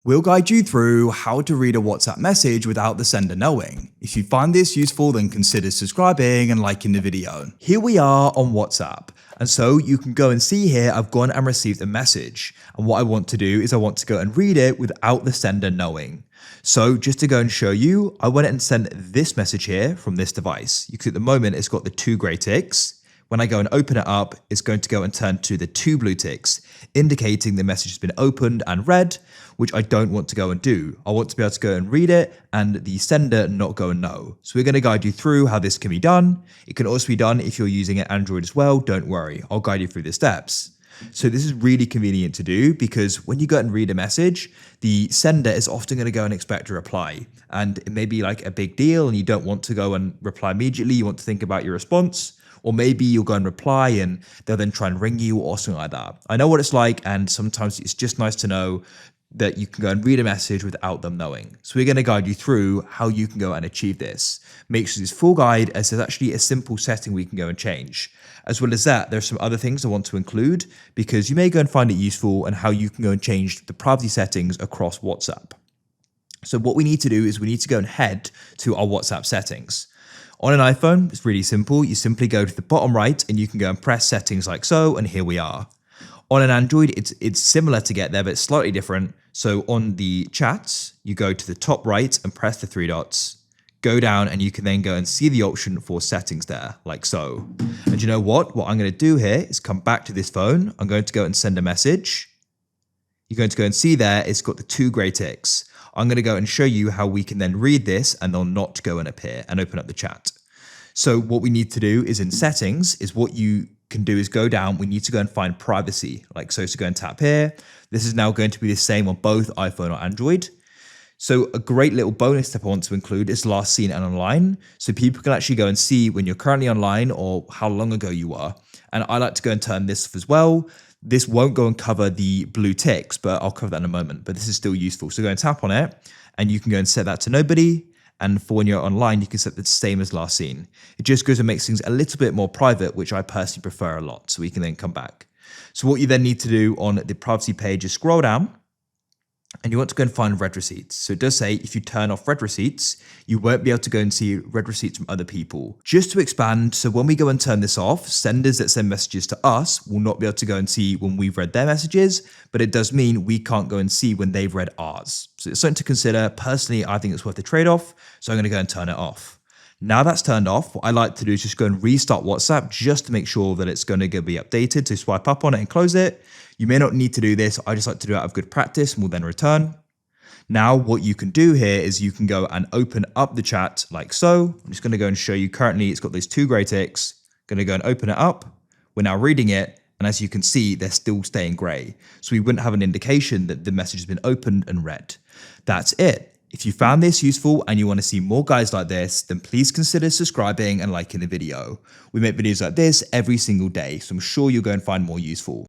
We'll guide you through how to read a WhatsApp message without the sender knowing. If you find this useful, then consider subscribing and liking the video. Here we are on WhatsApp. And so you can go and see here, I've gone and received a message. And what I want to do is I want to go and read it without the sender knowing. So just to go and show you, I went and sent this message here from this device. You can see at the moment it's got the 2 grey ticks. When I go and open it up, it's going to go and turn to the 2 blue ticks, indicating the message has been opened and read, which I don't want to go and do. I want to be able to go and read it and the sender not go and know. So we're going to guide you through how this can be done. It can also be done if you're using an Android as well. Don't worry, I'll guide you through the steps. So this is really convenient to do because when you go and read a message, the sender is often going to go and expect a reply. And it may be like a big deal and you don't want to go and reply immediately. You want to think about your response. Or maybe you'll go and reply and they'll then try and ring you or something like that. I know what it's like, and sometimes it's just nice to know that you can go and read a message without them knowing. So we're going to guide you through how you can go and achieve this. Make sure it's full guide, as there's actually a simple setting we can go and change. As well as that, there's some other things I want to include because you may go and find it useful and how you can go and change the privacy settings across WhatsApp. So what we need to do is we need to go and head to our WhatsApp settings. On an iPhone, it's really simple. You simply go to the bottom right and you can go and press settings like so, and here we are. On an Android, it's similar to get there, but it's slightly different. So on the chats, you go to the top right and press the 3 dots, go down, and you can then go and see the option for settings there, like so. And you know what? What I'm going to do here is come back to this phone. I'm going to go and send a message. You're going to go and see there, it's got the 2 grey ticks. I'm going to go and show you how we can then read this and they'll not go and appear and open up the chat. So what we need to do is in settings is what you can do is go down. We need to go and find privacy like so. So go and tap here. This is now going to be the same on both iPhone or Android. So a great little bonus tip I want to include is last seen and online. So people can actually go and see when you're currently online or how long ago you were. And I like to go and turn this off as well. This won't go and cover the blue ticks, but I'll cover that in a moment. But this is still useful. So go and tap on it and you can go and set that to nobody. And for when you're online, you can set the same as last seen. It just goes and makes things a little bit more private, which I personally prefer a lot. So we can then come back. So what you then need to do on the privacy page is scroll down. And you want to go and find read receipts. So it does say if you turn off read receipts, you won't be able to go and see read receipts from other people. Just to expand, so when we go and turn this off, senders that send messages to us will not be able to go and see when we've read their messages, but it does mean we can't go and see when they've read ours. So it's something to consider. Personally, I think it's worth the trade-off, so I'm going to go and turn it off. Now that's turned off, what I like to do is just go and restart WhatsApp just to make sure that it's going to be updated. So swipe up on it and close it. You may not need to do this. I just like to do it out of good practice and we'll then return. Now what you can do here is you can go and open up the chat like so. I'm just going to go and show you currently it's got those 2 grey ticks. Going to go and open it up. We're now reading it. And as you can see, they're still staying grey. So we wouldn't have an indication that the message has been opened and read. That's it. If you found this useful and you want to see more guides like this, then please consider subscribing and liking the video. We make videos like this every single day, so I'm sure you'll go and find more useful.